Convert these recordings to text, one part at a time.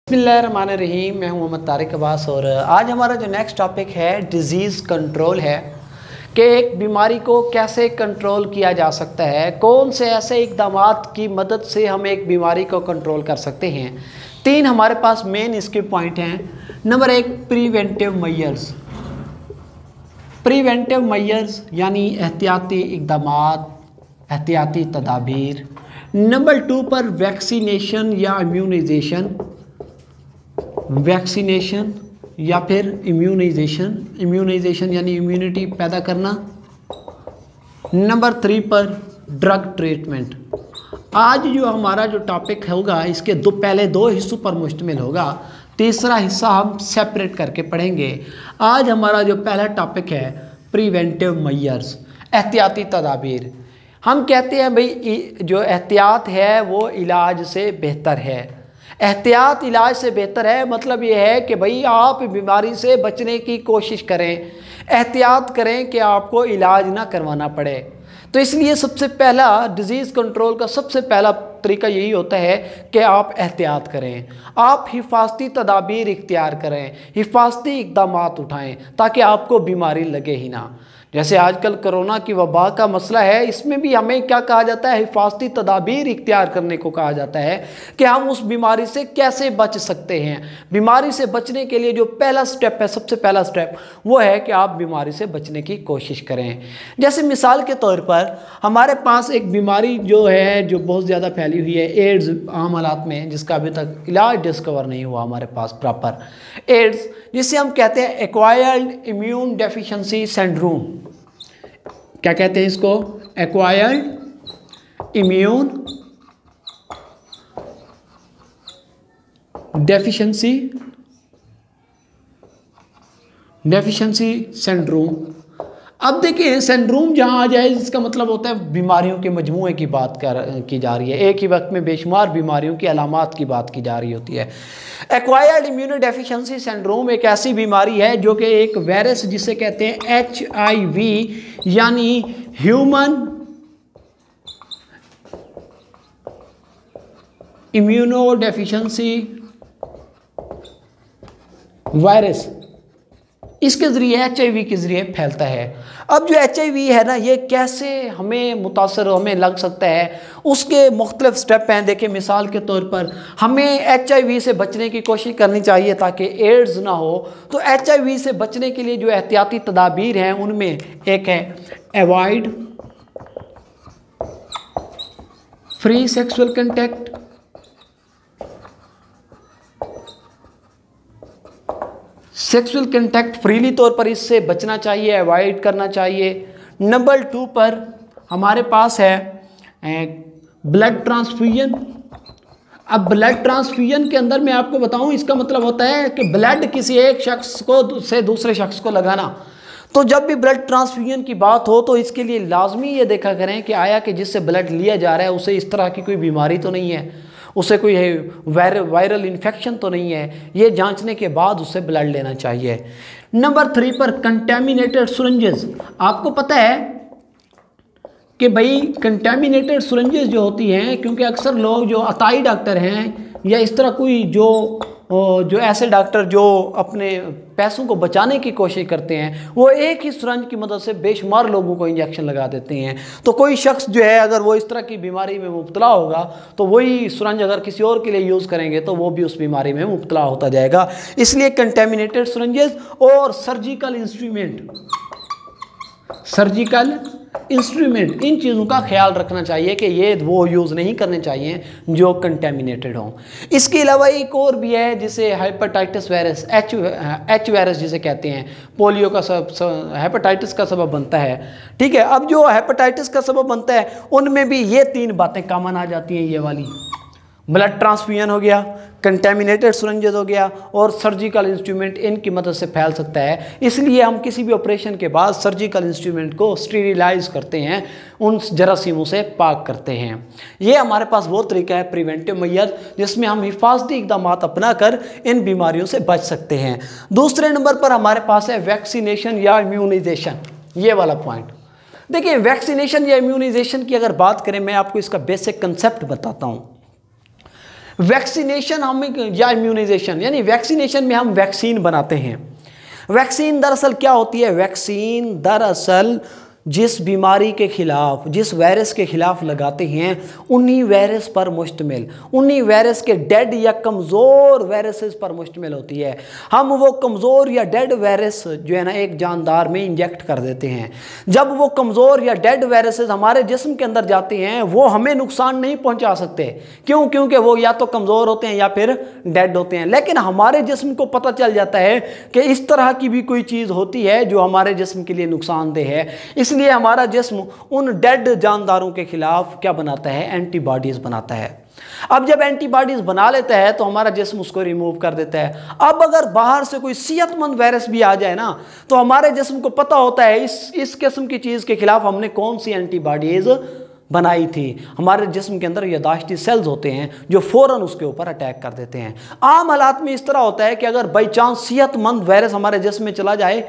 बिस्मिल्लाहिर्रहमानिर्रहीम। मैं हूं मोहम्मद तारिक अब्बास और आज हमारा जो नेक्स्ट टॉपिक है डिज़ीज़ कंट्रोल है कि एक बीमारी को कैसे कंट्रोल किया जा सकता है, कौन से ऐसे इक़दामात की मदद से हम एक बीमारी को कंट्रोल कर सकते हैं। तीन हमारे पास मेन इसके पॉइंट हैं। नंबर एक, प्रिवेंटिव मेजर्स। प्रिवेंटिव मेजर्स यानी एहतियाती इक़दामात, एहतियाती तदाबीर। नंबर टू पर वैक्सीनेशन या इम्यूनाइजेशन, वैक्सीनेशन या फिर इम्यूनाइजेशन, इम्यूनाइजेशन यानी इम्यूनिटी पैदा करना। नंबर थ्री पर ड्रग ट्रीटमेंट। आज जो हमारा जो टॉपिक होगा इसके पहले दो हिस्सों पर मुश्तमिल होगा, तीसरा हिस्सा हम सेपरेट करके पढ़ेंगे। आज हमारा जो पहला टॉपिक है प्रिवेंटिव मेजर्स, एहतियाती तदाबीर। हम कहते हैं भाई जो एहतियात है वो इलाज से बेहतर है। एहतियात इलाज से बेहतर है, मतलब ये है कि भाई आप बीमारी से बचने की कोशिश करें, एहतियात करें कि आपको इलाज ना करवाना पड़े। तो इसलिए सबसे पहला डिज़ीज़ कंट्रोल का सबसे पहला तरीका यही होता है कि आप एहतियात करें, आप हिफाजती तदाबीर इख्तियार करें, हिफाजती इक़दामात उठाएं ताकि आपको बीमारी लगे ही ना। जैसे आजकल कोरोना की वबा का मसला है, इसमें भी हमें क्या कहा जाता है, हिफाजती तदाबीर इख्तियार करने को कहा जाता है कि हम उस बीमारी से कैसे बच सकते हैं। बीमारी से बचने के लिए जो पहला स्टेप है, सबसे पहला स्टेप वो है कि आप बीमारी से बचने की कोशिश करें। जैसे मिसाल के तौर पर हमारे पास एक बीमारी जो है जो बहुत ज़्यादा फैली हुई है, एड्स आम हालात में, जिसका अभी तक इलाज डिस्कवर नहीं हुआ हमारे पास प्रॉपर। एड्स जिसे हम कहते हैं एक्वायर्ड इम्यून डेफिशिएंसी सिंड्रोम। क्या कहते हैं इसको? Acquired immune deficiency syndrome. अब देखिए, सिंड्रोम जहाँ आ जाए इसका मतलब होता है बीमारियों के मजमूए की बात की जा रही है, एक ही वक्त में बेशुमार बीमारियों की अलामात की बात की जा रही होती है। एक्वायर्ड इम्यूनो डेफिशिएंसी सिंड्रोम एक ऐसी बीमारी है जो कि एक वायरस जिसे कहते हैं HIV यानी ह्यूमन इम्यूनो डेफिशिएंसी वायरस, इसके ज़रिए HIV के ज़रिए फैलता है। अब जो HIV है ना, ये कैसे हमें मुतासर हमें लग सकता है, उसके मुख्तलिफ स्टेप हैं। देखिए, मिसाल के तौर पर हमें HIV से बचने की कोशिश करनी चाहिए ताकि एड्स ना हो। तो HIV से बचने के लिए जो एहतियाती तदाबीर हैं उनमें एक है avoid free sexual contact, sexual contact freely तौर पर इससे बचना चाहिए, अवॉइड करना चाहिए। नंबर टू पर हमारे पास है ब्लड ट्रांसफ्यूजन। अब ब्लड ट्रांसफ्यूजन के अंदर मैं आपको बताऊं, इसका मतलब होता है कि ब्लड किसी एक शख्स को से दूसरे शख्स को लगाना। तो जब भी ब्लड ट्रांसफ्यूजन की बात हो तो इसके लिए लाजमी ये देखा करें कि आया कि जिससे ब्लड लिया जा रहा है उसे इस तरह की कोई बीमारी तो नहीं है, उसे कोई वायरल इन्फेक्शन तो नहीं है। ये जांचने के बाद उससे ब्लड लेना चाहिए। नंबर थ्री पर कंटेमिनेटेड सिरिंजेस। आपको पता है कि भाई कंटेमिनेटेड सिरिंजेस जो होती हैं, क्योंकि अक्सर लोग जो अताई डॉक्टर हैं या इस तरह कोई जो ऐसे डॉक्टर जो अपने पैसों को बचाने की कोशिश करते हैं, वो एक ही सिरंज की मदद से बेशुमार लोगों को इंजेक्शन लगा देते हैं। तो कोई शख्स जो है अगर वो इस तरह की बीमारी में मुब्तला होगा तो वही सिरंज अगर किसी और के लिए यूज़ करेंगे तो वो भी उस बीमारी में मुब्तला होता जाएगा। इसलिए कंटेमिनेटेड सिरिंजेस और सर्जिकल इंस्ट्रूमेंट, इन चीज़ों का ख्याल रखना चाहिए कि ये वो यूज़ नहीं करने चाहिए जो कंटेमिनेटेड हों। इसके अलावा एक और भी है जिसे हेपेटाइटिस वायरस, एच वायरस जिसे कहते हैं, पोलियो का हेपेटाइटिस का सबब बनता है। ठीक है, अब जो हेपेटाइटिस का सबब बनता है उनमें भी ये तीन बातें कॉमन आ जाती हैं, ये वाली। ब्लड ट्रांसफ्यूजन हो गया, कंटेमिनेटेड सिरिंजेस हो गया और सर्जिकल इंस्ट्रूमेंट, इनकी मदद से फैल सकता है। इसलिए हम किसी भी ऑपरेशन के बाद सर्जिकल इंस्ट्रूमेंट को स्टीरिलाइज करते हैं, उन जरासीमों से पाक करते हैं। ये हमारे पास वो तरीका है प्रिवेंटिव मेजर जिसमें हम हिफाजती इक़दामात अपना कर इन बीमारियों से बच सकते हैं। दूसरे नंबर पर हमारे पास है वैक्सीनेशन या इम्यूनाइजेशन, ये वाला पॉइंट। देखिए, वैक्सीनेशन या इम्यूनाइजेशन की अगर बात करें, मैं आपको इसका बेसिक कंसेप्ट बताता हूँ। वैक्सीनेशन हम या इम्यूनाइजेशन, यानी वैक्सीनेशन में हम वैक्सीन बनाते हैं। वैक्सीन दरअसल क्या होती है? वैक्सीन दरअसल जिस बीमारी के खिलाफ, जिस वायरस के खिलाफ लगाते हैं, उन्हीं वायरस पर मुश्तमिल, उन्हीं वायरस के डेड या कमज़ोर वायरसेस पर मुश्तमिल होती है। हम वो कमज़ोर या डेड वायरस जो है ना एक जानदार में इंजेक्ट कर देते हैं। जब वो कमज़ोर या डेड वायरसेस हमारे जिस्म के अंदर जाते हैं, वो हमें नुकसान नहीं पहुंचा सकते। क्यों? क्योंकि वो या तो कमज़ोर होते हैं या फिर डेड होते हैं। लेकिन हमारे जिस्म को पता चल जाता है कि इस तरह की भी कोई चीज़ होती है जो हमारे जिस्म के लिए नुकसानदेह है, इसलिए हमारा जिस्म उन डेड जानदारों के खिलाफ क्या बनाता है? एंटीबॉडीज बनाता है। अब जब एंटीबॉडीज बना लेता है तो हमारा जिस्म उसको रिमूव कर देता है। अब अगर बाहर से कोई सेहतमंद वायरस भी आ जाए ना, तो हमारे जिस्म को पता होता है इस किस्म की चीज़ के खिलाफ हमने कौन सी एंटीबॉडीज बनाई थी। हमारे जिस्म के अंदर यादाश्ती सेल्स होते हैं जो फ़ौरन उसके ऊपर अटैक कर देते हैं। आम हालात में इस तरह होता है कि अगर बाई चांस सेहतमंद वायरस हमारे जिस्म में चला जाए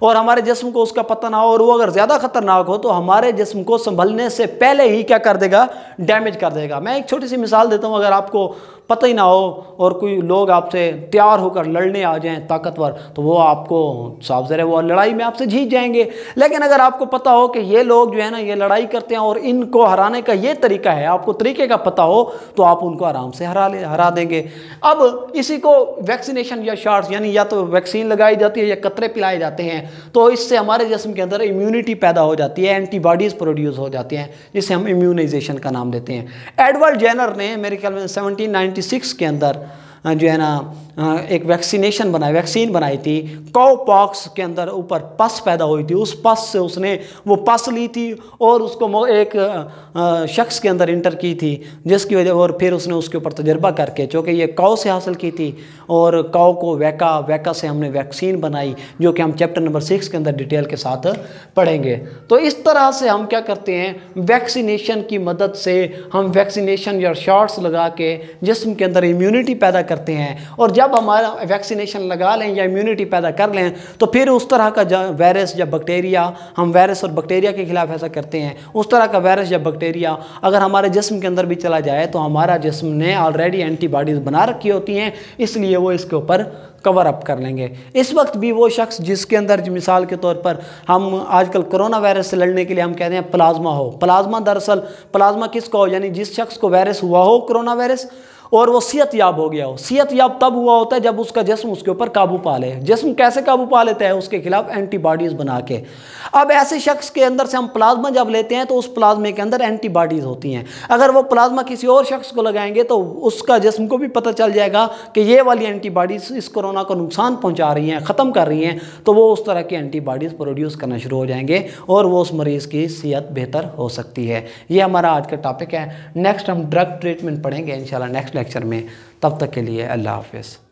और हमारे जिस्म को उसका पता ना हो और वो अगर ज़्यादा खतरनाक हो, तो हमारे जिस्म को संभलने से पहले ही क्या कर देगा? डैमेज कर देगा। मैं एक छोटी सी मिसाल देता हूँ। अगर आपको पता ही ना हो और कोई लोग आपसे तैयार होकर लड़ने आ जाएं ताकतवर, तो वो आपको साफ ज़रा वो लड़ाई में आपसे जीत जाएंगे। लेकिन अगर आपको पता हो कि ये लोग जो है ना ये लड़ाई करते हैं और इनको हराने का ये तरीका है, आपको तरीके का पता हो, तो आप उनको आराम से हरा देंगे। अब इसी को वैक्सीनेशन या शॉट्स, यानी या तो वैक्सीन लगाई जाती है या कतरे पिलाए जाते हैं, तो इससे हमारे जिस्म के अंदर इम्यूनिटी पैदा हो जाती है, एंटीबॉडीज़ प्रोड्यूस हो जाती हैं, जिसे हम इम्यूनाइजेशन का नाम देते हैं। एडवर्ड जेनर ने मेरे ख्याल में 1796 के अंदर जो है ना एक वैक्सीन बनाई थी। काउ पॉक्स के अंदर ऊपर पस पैदा हुई थी, उस पस से उसने वो पस ली थी और उसको एक शख्स के अंदर इंटर की थी, जिसकी वजह, और फिर उसने उसके ऊपर तजर्बा करके, चूँकि ये काउ से हासिल की थी, और काउ को वैका से हमने वैक्सीन बनाई, जो कि हम चैप्टर नंबर 6 के अंदर डिटेल के साथ पढ़ेंगे। तो इस तरह से हम क्या करते हैं? वैक्सीनेशन की मदद से हम वैक्सीनेशन या शॉट्स लगा के जिस्म के अंदर इम्यूनिटी पैदा करते हैं, और जब हमारा वैक्सीनेशन लगा लें या इम्यूनिटी पैदा कर लें, तो फिर उस तरह का वायरस या बैक्टीरिया, हम वायरस और बैक्टीरिया के खिलाफ ऐसा करते हैं, उस तरह का वायरस या बैक्टीरिया अगर हमारे जिस्म के अंदर भी चला जाए, तो हमारा जिस्म ने ऑलरेडी एंटीबॉडीज़ बना रखी होती हैं, इसलिए वो इसके ऊपर कवर अप कर लेंगे। इस वक्त भी वो शख्स जिसके अंदर, मिसाल के तौर पर हम आजकल कोरोना वायरस से लड़ने के लिए हम कहते हैं प्लाज्मा हो। प्लाज्मा दरअसल प्लाज्मा किसको हो? यानी जिस शख्स को वायरस हुआ हो, कोरोना वायरस, और वो सेहतयाब हो गया हो। सेहतयाब तब हुआ होता है जब उसका जिस्म उसके ऊपर काबू पा ले। जिस्म कैसे काबू पा लेता है? उसके खिलाफ एंटीबॉडीज़ बना के। अब ऐसे शख्स के अंदर से हम प्लाज्मा जब लेते हैं तो उस प्लाज्मे के अंदर एंटीबॉडीज़ होती हैं। अगर वो प्लाज्मा किसी और शख्स को लगाएंगे तो उसका जिस्म को भी पता चल जाएगा कि ये वाली एंटीबॉडीज़ इस कोरोना को नुकसान पहुँचा रही हैं, ख़त्म कर रही हैं, तो वो उस तरह की एंटीबॉडीज़ प्रोड्यूस करना शुरू हो जाएंगे और वो उस मरीज़ की सेहत बेहतर हो सकती है। ये हमारा आज का टॉपिक है। नेक्स्ट हम ड्रग ट्रीटमेंट पढ़ेंगे इंशाल्लाह नेक्स्ट लेक्चर में। तब तक के लिए अल्लाह हाफ़िज़।